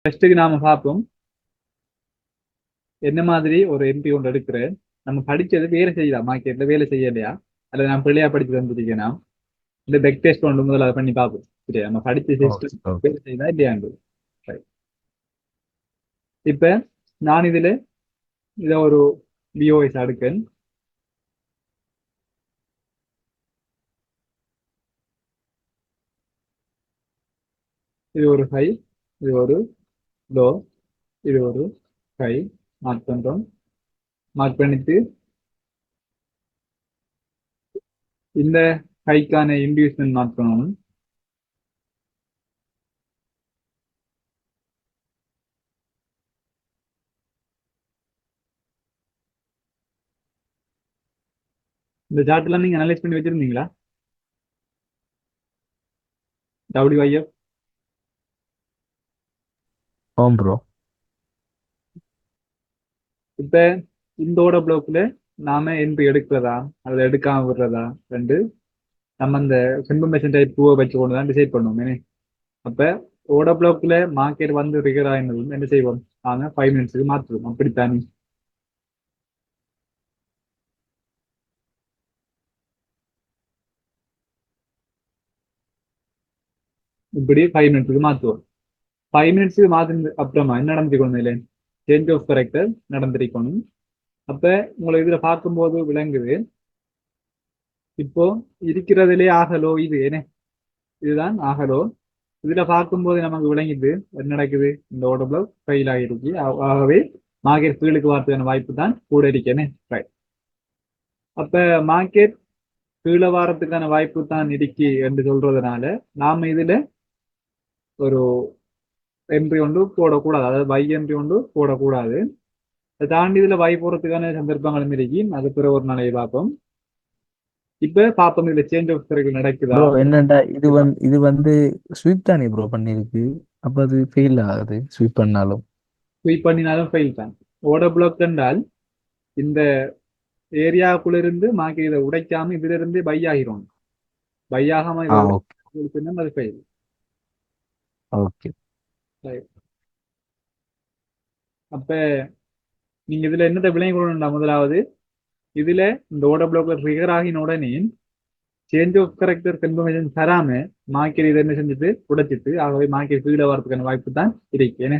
ஃபர்ஸ்ட்டுக்கு நாம பார்ப்போம் என்ன மாதிரி ஒரு எம்பி ஒன்று எடுக்கிறேன். நம்ம படிச்சது வேலை செய்யுதா மார்க்கெட்ல வேலை செய்யலையா, அல்லது நான் பிள்ளையா படிச்சு வந்துருக்கேனா, இந்த பெக் டெஸ்ட் ஒன்று முதல்ல அதை பண்ணி பார்ப்போம். சரியா, நம்ம படிச்ச ஓகே சிஸ்டம் ஓகே. வேலை செய்யுதா இல்லையாண்டு. இப்ப நான் இதை ஒரு பிஓஎஸ் அடுக்கேன். இது ஒரு ஹை, இது ஒரு லோ, இது ஒரு ஹை. மார்க் பண்றோம். மார்க் பண்ணிட்டு இந்த ஹைக்கான இன்டியூஸ்மெண்ட் மார்க் பண்ணணும். இந்த சார்ட் எல்லாம் நீங்க அனலைஸ் பண்ணி வச்சிருந்தீங்களா? WIF ஆம் ப்ரோ. இப்ப இந்தோட பிளாக்ல நாம என்ட்ரி எடுக்கிறதா அல்லது எடுக்காம விடுறதா ரெண்டு நம்ம அந்த கன்ஃபர்மேஷன் டைப் டூவை வச்சு கொண்டு தான் டிசைட் பண்ணுவோம். அப்ப ஓட பிளாக்ல மார்க்கெட் வந்து ரிகர் ஆயிருந்ததும் என்ன செய்வோம், நாங்க 5 மினிட்ஸுக்கு மாற்றுவோம். அப்படித்தானே? இப்படி 5 மினிட்ஸுக்கு மாற்றுவோம். 5 மினிட்ஸுக்கு மாத்தின அப்புறமா என்ன நடந்திருக்கணும், இல்லை சேஞ்ச் ஆஃப் கரெக்டர் நடந்திருக்கணும். அப்ப உங்களை இதுல பார்க்கும்போது விளங்குது, இப்போ இருக்கிறதுலே ஆகலோ இது என்ன, இதுதான் ஆகலோ. இதுல பார்க்கும்போது நமக்கு விளங்கிது என்ன நடக்குது, இந்த ஓட பிளாக் ஃபெயில் ஆகிருக்கு. ஆகவே மார்க்கெட் கீழுக்கு வரதுக்கான வாய்ப்பு தான் கூட இருக்கேன்னு. அப்ப மார்க்கெட் கீழே வாரத்துக்கான வாய்ப்பு தான் இருக்கு என்று சொல்றதுனால நாம இதுல ஒரு என்ட்ரி ஒன்று போடக்கூடாது, அதாவது பை என்ட்ரி ஒன்று போடக்கூடாது. அதை தாண்டி இதுல பை போறதுக்கான சந்தர்ப்பங்களும் இருக்கு. அது பிறகு ஒரு நாளைக்கு பார்ப்போம். இப்ப பார்ப்போம் இதுல சேஞ்ச் ஆஃப் சர்க்கிள் நடக்குதா. ப்ரோ என்னடா இது வந்து ஸ்வீப் தானே ப்ரோ பண்ணிருக்கு. அப்ப அது ஃபெயில் ஆகுது ஸ்வீப் பண்ணாலும். ஸ்வீப் பண்ணினாலும் ஃபெயில் தான். ஓட பிளாக் என்றால் இந்த ஏரியாவுக்குள்ள இருந்து மார்க்கெட் இதை உடைக்காம இதுல இருந்து பை ஆகிரும். பை ஆகாம ஆ இதை ஓகே உடைச்சு அது ஃபெயில். ஓகே. அப்ப நீங்க இதுல என்னத்தை விளங்கி கொள்ளணும்டா, முதலாவது இதுல இந்த ஓட பிளாக்ல ட்ரிகர் ஆகின உடனே சேஞ்ச் ஆஃப் கரெக்டர் கன்ஃபர்மேஷன் தராம மார்க்கெட் இதை என்ன செஞ்சுட்டு உடைச்சிட்டு, ஆகவே மார்க்கெட் கீழே வரதுக்கான வாய்ப்பு தான் இருக்கு. ஏன்னா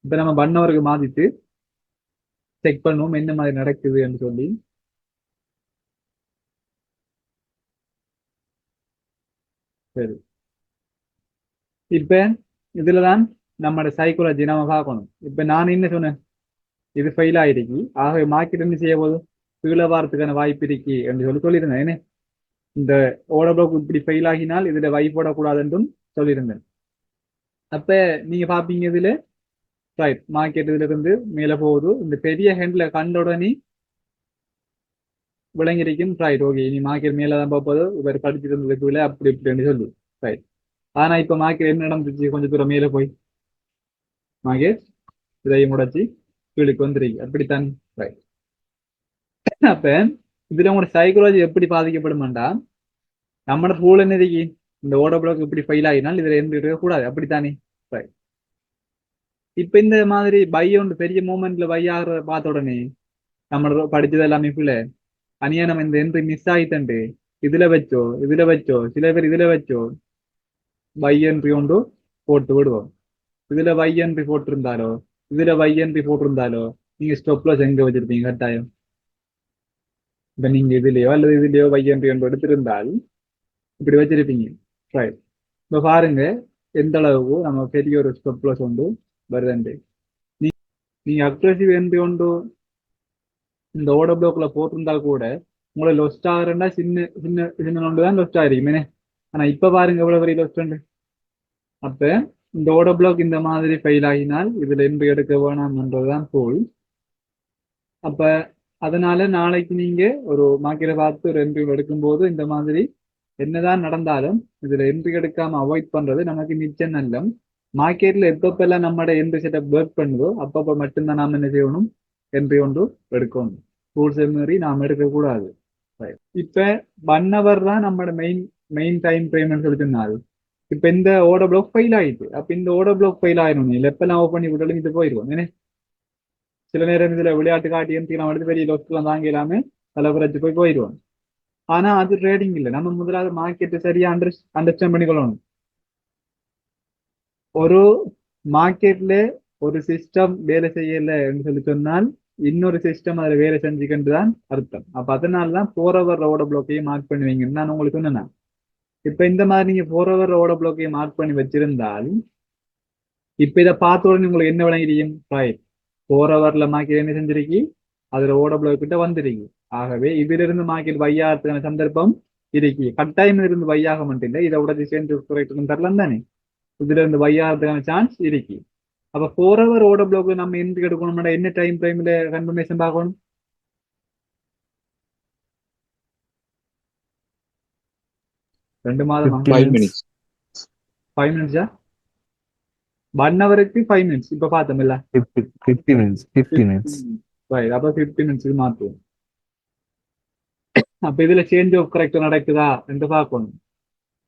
இப்ப நம்ம பண்ணவருக்கு மாத்திட்டு செக் பண்ணுவோம் என்ன மாதிரி நடக்குதுன்னு சொல்லி. சரி, இப்ப இதுலதான் நம்மளோட சைக்காலஜி நம்ம பார்க்கணும். இப்ப நான் என்ன சொன்னேன், இது ஃபெயில் ஆயிருக்கு, ஆகவே மார்க்கெட் என்ன செய்ய போதும் கீழே வரதுக்கான வாய்ப்பு இருக்கு என்று சொல்லியிருந்தேன். என்ன இந்த ஓட பிளாக் இப்படி ஃபெயில் ஆகினால் இதுல வை போடக்கூடாது என்றும் சொல்லியிருந்தேன். அப்ப நீங்க பாப்பீங்க இதுல ரைட் மார்க்கெட் இதுல இருந்து மேல போகுது. இந்த பெரிய ஹேண்ட்ல கண்ட உடனே விளங்கிருக்கும் ரைட் ஓகே இனி மார்க்கெட் மேலதான் போகுது, இவர் படிச்சுட்டு இருந்ததுக்குள்ள அப்படி இப்படின்னு சொல்லி. ரைட், ஆனா இப்ப மார்க்கெட் என்ன நடந்துச்சு, கொஞ்சம் தூரம் மேல போய் மார்க்கெட் இதையும் முடச்சி கீழுக்கு வந்துருக்கு. அப்படித்தான். ரைட், அப்ப இதுல உங்களோட சைக்காலஜி எப்படி பாதிக்கப்படுமாண்டா, நம்மளோட ரூல் என்ன இருக்கு, இந்த ஓட பிளாக் இப்படி ஃபெயில் ஆகினால் இதுல இருந்து இருக்கக்கூடாது. அப்படித்தானே? ரைட், இப்ப இந்த மாதிரி பை ஒன்று பெரிய மூமெண்ட்ல பை ஆகிறத பார்த்த உடனே நம்ம படிச்சது எல்லாமே ஃபுல்ல அனியா நம்ம இந்த என்ட்ரி மிஸ் ஆகித்தண்டு இதுல வச்சோ சில பேர் இதுல வச்சோ பை என்ட்ரி ஒன்று போட்டு விடுவோம். இதுல பை என்ட்ரி போட்டிருந்தாலோ இதுல பை என்ட்ரி போட்டிருந்தாலோ நீங்க ஸ்டாப் லாஸ் எங்க வச்சிருப்பீங்க கட்டாயம். இப்ப நீங்க இதுலயோ அல்லது இதுலயோ பை என்ட்ரி ஒன்று எடுத்திருந்தால் இப்படி வச்சிருப்பீங்க. ரைட், இப்ப பாருங்க எந்த அளவுக்கு நம்ம பெரிய ஒரு ஸ்டாப் லாஸ் ஒன்று வருதுண்டு. நீங்க அக்ரெசிவ் என்ட்ரி ஒன்று இந்த ஓட பிளாக்ல போட்டிருந்தா கூட உங்களை லொஸ்ட் ஆகுறா சின்ன சின்ன சின்ன நோண்டு தான் லொஸ்ட் ஆயிருக்குமே. ஆனா இப்ப பாருங்க எவ்வளவு பெரிய லொஸ்ட் உண்டு. அப்ப இந்த ஓட பிளாக் இந்த மாதிரி ஃபெயில் ஆகினால் இதுல இன்று எடுக்க வேணாம்ன்றதுதான் போல். அப்ப அதனால நாளைக்கு நீங்க ஒரு மார்க்கெட்டை பார்த்து ஒரு என்ட்ரி எடுக்கும்போது இந்த மாதிரி என்னதான் நடந்தாலும் இதுல என்ட்ரி எடுக்காம அவாய்ட் பண்றது நமக்கு நிச்சயம் நல்லம். மார்க்கெட்ல எப்பப்பெல்லாம் நம்மளோட என்ட்ரி செட்டப் ஒர்க் பண்ணுதோ அப்பப்ப மட்டும்தான் நாம என்ன செய்யணும், என்ட்ரி ஒன்று எடுக்கணும். ரூல்ஸ் மாரி நாம எடுக்கக்கூடாது. இப்ப 1 hour தான் நம்மளோட மெயின் மெயின் டைம் ஃப்ரேம்னு சொல்லிட்டு இப்ப இந்த ஓட பிளாக் ஃபெயில் ஆயிடுது. அப்ப இந்த ஓட பிளாக் ஃபெயில் ஆயிரும், எப்பெல்லாம் ஓப்பன் பண்ணி விட்டாலும் இது போயிடுவோம் ஏன்னா. சில நேரம் இதுல விளையாட்டு காட்டி நம்ம எடுத்து பெரிய லொஸ்லாம் தாங்க இல்லாம தலைவரச்சு போயிடுவோம். ஆனா அது ட்ரேடிங் இல்லை. நம்ம முதலாவது மார்க்கெட்டை சரியா அண்டர்ஸ்டாண்ட் பண்ணிக்கொள்ளணும். ஒரு மார்க்கெட்ல ஒரு சிஸ்டம் வேலை செய்யலைன்னு சொல்லி சொன்னால் இன்னொரு சிஸ்டம் அதுல வேலை செஞ்சுக்கிட்டு தான் அர்த்தம். அப்ப அதனாலதான் போறவர் ரோட பிளாக்கையும் மார்க் பண்ணுவீங்கன்னு நான் உங்களுக்கு சொன்னேன். இப்ப இந்த மாதிரி நீங்க போறவர் ரோட பிளாக்கையும் மார்க் பண்ணி வச்சிருந்தால் இப்ப இதை பார்த்த உடனே உங்களுக்கு என்ன விளங்கிடும்? ரைட், போறவர்ல மார்க்கெட் என்ன செஞ்சிருக்கி, அதுல ஓட பிளாக் கிட்ட வந்துருக்கி. ஆகவே இதுல இருந்து மார்க்கெட் வையாகிறதுக்கான சந்தர்ப்பம் இருக்கு. கட்டாயம் இருந்து வையாக மட்டும் இல்லை, இதை விட சேர்ந்து குறைக்கணும் தரலாம் தானே. இதுல இருந்து வையாகிறதுக்கான சான்ஸ் இருக்கு. அப்ப 4 hour ஓட பிளாக் நம்ம எந்த எடுக்கணும்னா என்ன டைம் ஃப்ரேம்ல கன்ஃபர்மேஷன் பார்க்கணும்? 2 மாதமா? 50 5 minutes. minutes. 5 மினிட்ஸா? 1 ஹவருக்கு 5 மினிட்ஸ் இப்ப பார்த்தோம்ல. 50 minutes. 50 minutes. ரைட், அப்ப 50 மினிட்ஸுக்கு மாற்றுவோம். அப்ப இதுல சேஞ்ச் ஆஃப் கரெக்ட் நடக்குதா என்று பார்க்கணும்.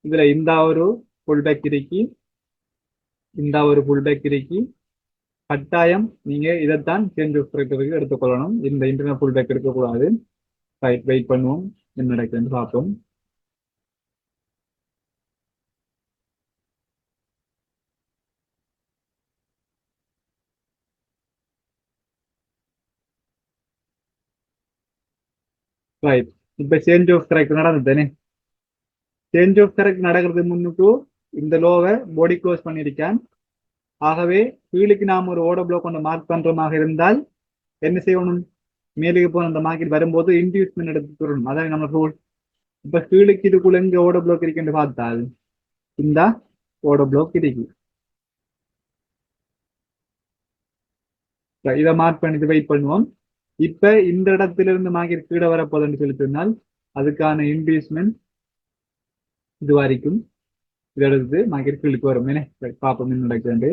இதுல இந்த ஒரு புல் பேக் இருக்கு, இந்த ஒரு புல் பேக் இருக்கு. கட்டாயம் நீங்க இதைத்தான் சேஞ்ச் ஆஃப் கரெக்டருக்கு எடுத்துக்கொள்ளணும். இந்த இன்டர்னல் புல் பேக் எடுக்கக்கூடாது. ரைட், வெயிட் பண்ணுவோம் என்ன நடக்குதுன்னு பார்ப்போம். ரைட், இப்ப சேஞ்ச் ஆஃப் கரெக்ட் நடந்ததுதானே. சேஞ்ச் ஆஃப் கரெக்ட் நடக்கிறது முன்னுக்கு இந்த லோவை பாடி க்ளோஸ் பண்ணியிருக்கேன். ஆகவே கீழுக்கு நாம் ஒரு ஓட பிளாக் கொண்டு மார்க் பண்றமாக இருந்தால் என்ன செய்யணும்? மேலுக்கு போன அந்த மார்க்கெட் வரும்போது இன்டியூஸ்மெண்ட் எடுத்து வரணும். அதான் நம்ம ரூல். இப்ப கீழுக்கு இதுக்குள்ள எங்க ஓட பிளாக் இருக்குன்னு பார்த்தால் இந்த ஓட பிளாக் இருக்கு. இதை மார்க் பண்ணிட்டு வெயிட் பண்ணுவோம். இப்ப இந்த இடத்துல இருந்து மார்க்கெட் கீழே வரப்போகுதுன்னு சொல்லி சொன்னால் அதுக்கான இன்டியூஸ்மெண்ட் இது வரைக்கும் இதை எடுத்து மார்க்கெட் கீழுக்கு வரும். என்ன பார்ப்போம் என்ன நடக்குது.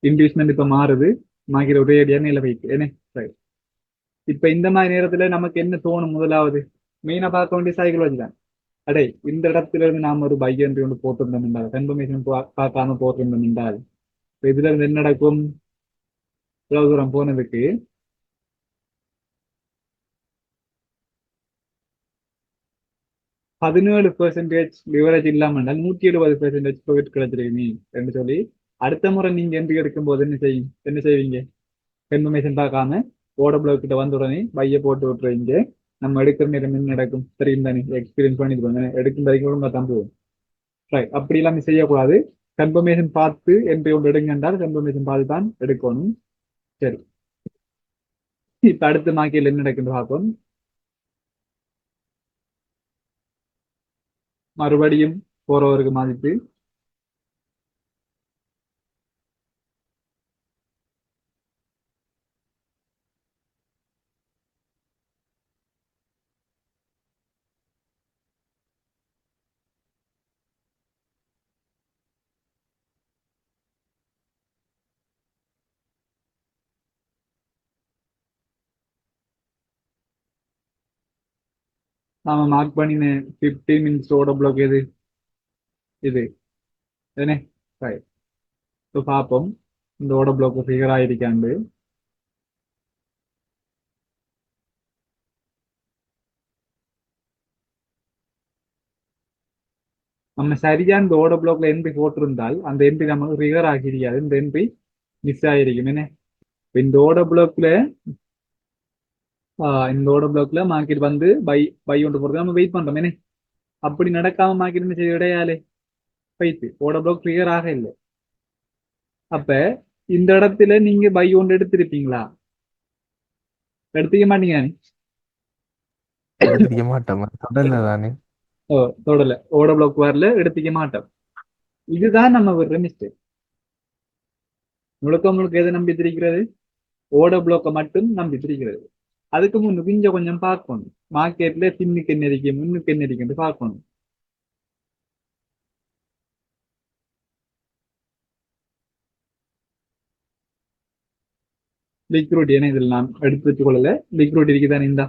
இன்டியூஸ்மெண்ட் இப்ப மாறுது, மார்க்கெட் ஒரே அடியா நிலை வைக்கு என்ன. இப்ப இந்த மாதிரி நேரத்துல நமக்கு என்ன தோணும்? முதலாவது மெயினா பார்க்க வேண்டிய சைக்காலஜி தான். அடே, இந்த இடத்துல இருந்து நாம ஒரு பை என்று ஒன்று போட்டிருந்தோம் என்றால், கன்ஃபர்மேஷன் பார்க்காம போட்டிருந்தோம் என்றால் இதுல இருந்து என்ன நடக்கும்? இவ்வளவு தூரம் போனதுக்கு 17% லிவரேஜ் இல்லாம இருந்தால் 170% ப்ராஃபிட் கிடைச்சிருக்கு நீ என்று சொல்லி அடுத்த முறை நீங்க என்ட்ரி எடுக்கும் போது என்ன செய்வீங்க? கன்ஃபர்மேஷன் பார்க்காம ஓட பிளாக் கிட்ட வந்த உடனே பைய போட்டு விட்டுறீங்க. நம்ம எடுக்கிற நேரம் என்ன நடக்கும் தெரியும் தானே, எக்ஸ்பீரியன்ஸ் பண்ணிட்டு எடுக்கும் வரைக்கும் ஒழுங்கா தான் போகும். ரைட், அப்படி எல்லாம் செய்யக்கூடாது. கன்ஃபர்மேஷன் பார்த்து என்ட்ரி ஒன்று எடுங்க என்றால் கன்ஃபர்மேஷன் பார்த்து தான் எடுக்கணும். சரி, இப்ப அடுத்த மார்க்கெட்ல என்ன நடக்குன்னு பார்ப்போம். மறுபடியும் போறவருக்கு மதிப்பு நாம மார்க் பண்ணின 15 மினிட்ஸ் ஓட பிளாக் எது? இது தானே. ரைட், இப்போ பார்ப்போம் இந்த ஓட பிளாக் ஃபிகர் ஆயிருக்காண்டு. நம்ம சரியா இந்த ஓட பிளாக்ல என்ட்ரி போட்டிருந்தால் அந்த என்ட்ரி நமக்கு ஃபிகர் ஆகிருக்காது, இந்த என்ட்ரி மிஸ் ஆகிருக்கும் என்ன. இந்த ஓட பிளாக்ல மார்க்கெட் வந்து பை பை ஒன்று போறது நம்ம வெயிட் பண்றோம் என்ன. அப்படி நடக்காம மார்க்கெட் என்ன செய்ய இடையாலே பைத்து ஓட பிளாக் ஃபிகர் ஆக இல்லை. அப்ப இந்த இடத்துல நீங்க பை ஒன்று எடுத்திருப்பீங்களா? எடுத்துக்க மாட்டீங்க. எடுத்துக்க மாட்டோம், தொடர்ல தானே. ஓ, தொடல ஓட பிளாக் வரல, எடுத்துக்க மாட்டோம். இதுதான் நம்ம ஒரு மிஸ்டேக். முழுக்க முழுக்க எதை நம்பி திரிக்கிறது? ஓட பிளாக்கை மட்டும் நம்பி திரிக்கிறது. அதுக்கு முன்னு கொஞ்சம் கொஞ்சம் பார்க்கணும். மார்க்கெட்ல பின்னுக்கு என்ன இருக்கு முன்னுக்கு என்ன இருக்குன்னு பார்க்கணும். லிக்விடிட்டி ஏன்னா இதில் நான் எடுத்து வச்சு கொள்ளல. லிக்விடிட்டி இருக்குதானே, இந்தா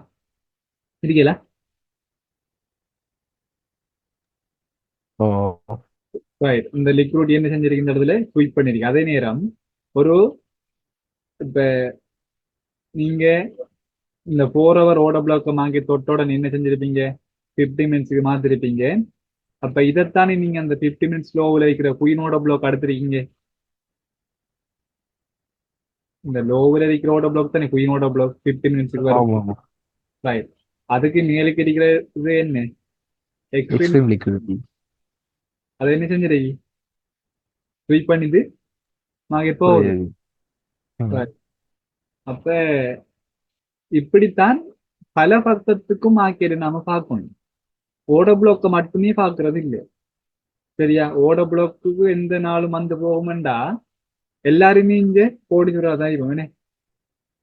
இருக்கல. ஓ. ரைட், இந்த லிக்விட் என்ன செஞ்சிருக்கு இந்த இடத்துல ஸ்வீப் பண்ணிருக்கு. அதே நேரம் ஒரு இப்ப நீங்க இந்த 4 ஹவர் ஓட பிளாக் வாங்கி தொட்டோட என்ன செஞ்சிருப்பீங்க, 50 மினிட்ஸுக்கு மாத்திருப்பீங்க. அப்ப இதைத்தானே நீங்க அந்த 50 மினிட்ஸ் லோவில் இருக்கிற குயினோட பிளாக் அடுத்திருக்கீங்க. இந்த லோவில் இருக்கிற ஓட பிளாக் தானே குயினோட பிளாக் 50 மினிட்ஸுக்கு வரும். ஆமா ஆமா. ரைட், அதுக்கு மேலுக்கு இருக்கிற இது என்ன, எக்ஸ்ட்ரீம். Extreme liquidity. அதை என்ன செஞ்சிருக்கு, ஸ்வீப் பண்ணிட்டு நாங்க எப்போ வருது. புரியுது. ம். Right. அப்ப இப்படித்தான் பல பக்கத்துக்கும் ஆக்கியது நாம பார்க்கணும். ஓட பிளாக்க மட்டுமே பார்க்கறது இல்லை. சரியா, ஓட பிளாக்கு எந்த நாளும் வந்து போகும்டா எல்லாருமே இங்க கோடி சுறாதான் இவனே.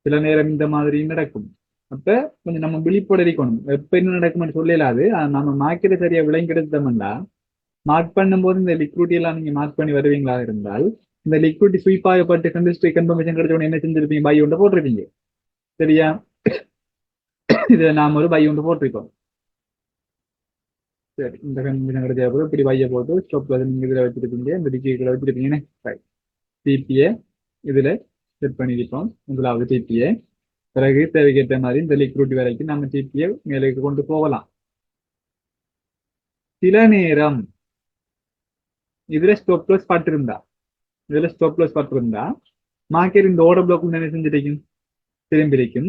சில நேரம் இந்த மாதிரி நடக்கும். அப்ப கொஞ்சம் நம்ம விழிப்போட இருக்கணும். எப்ப என்ன நடக்கும்னு சொல்லலாது. நம்ம மார்க்கெட்டை சரியா விளங்கி எடுத்தோம்டா மார்க் பண்ணும்போது இந்த லிக்விட்டி எல்லாம் நீங்க மார்க் பண்ணி வருவீங்களா இருந்தால் இந்த லிக்விட்டி ஸ்வீப் ஆகப்பட்டு கண்டிஸ்ட்ரி கன்ஃபர்மேஷன் கிடைச்ச உடனே என்ன செஞ்சிருப்பீங்க, பை ஒன்று போட்டிருப்பீங்க. சரியா, இதை நாம ஒரு பை ஒன்று போட்டிருக்கோம். சரி, இந்த கன்ஃபர்மேஷன் கிடைச்ச போது இப்படி பையை போட்டு ஸ்டாப் லாஸ் நீங்க இதுல வச்சிருப்பீங்க, இந்த டிகிரிகளை வச்சிருப்பீங்கன்னு. டிபிஏ இதுல செட் பண்ணிருப்போம். முதலாவது டிபிஏ. பிறகு தேவைக்கேற்ற மாதிரி இந்த லிக்விட் வரைக்கும் நம்ம டிபிஏ மேலுக்கு கொண்டு போகலாம். சில நேரம் இதுல ஸ்டாப் லாஸ் பட்டிருந்தா மார்க்கெட் இந்த ஓட பிளாக் என்ன செஞ்சிருக்கும், திரும்பிருக்கும்.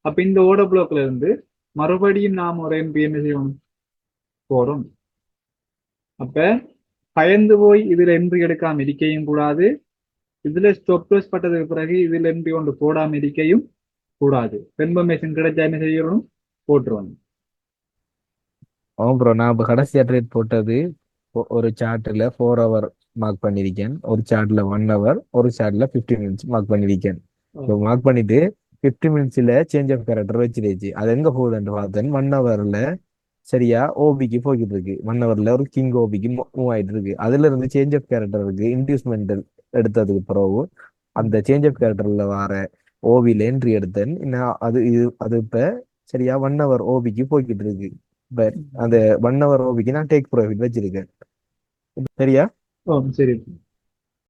அப்ப இந்த ஓட பிளாக்ல இருந்து மறுபடியும் நாம் ஒரு எம்பி என்ன செய்யணும், போறோம். அப்ப பயந்து போய் இதுல என்ட்ரி எடுக்காம இருக்கையும் கூடாது, இதுல ஸ்டாப் லாஸ் பட்டதுக்கு பிறகு இதுல என்ட்ரி கொண்டு போடாம இருக்கையும் கூடாது. கன்ஃபர்மேஷன் கிடைச்சா என்ன செய்யணும், போட்டுருவாங்க. ஆமா ப்ரோ, நான் இப்போ கடைசியா ட்ரேட் போட்டது ஒரு சார்ட்ல 4 ஹவர் மார்க் பண்ணியிருக்கேன், ஒரு சார்ட்ல 1 ஹவர், ஒரு சார்ட்ல 50 மினிட்ஸ் மார்க் பண்ணியிருக்கேன். இப்போ மார்க் பண்ணிட்டு 50 மினிட்ஸ்ல சேஞ்ச் ஆஃப் கேரக்டர் வச்சிருச்சு. அது எங்க போகுதுன்னு பார்த்தேன், 1 ஹவர்ல சரியா ஓபிக்கு போய்கிட்டு இருக்கு. 1 ஹவர்ல ஒரு கிங் ஓபிக்கு மூவ் ஆயிட்டு இருக்கு. அதுல இருந்து சேஞ்ச் ஆஃப் கேரக்டருக்கு இன்டியூஸ்மெண்ட் எடுத்ததுக்கு பிறகு அந்த சேஞ்ச் ஆஃப் கேரக்டர்ல வர ஓவில என்ட்ரி எடுத்தேன். அது இப்ப சரியா 1 ஹவர் ஓபிக்கு போய்கிட்டு இருக்கு. இப்ப அந்த 1 ஹவர் ஓபிக்கு நான் டேக் ப்ராஃபிட் வச்சிருக்கேன். சரியா. ஓ சரி.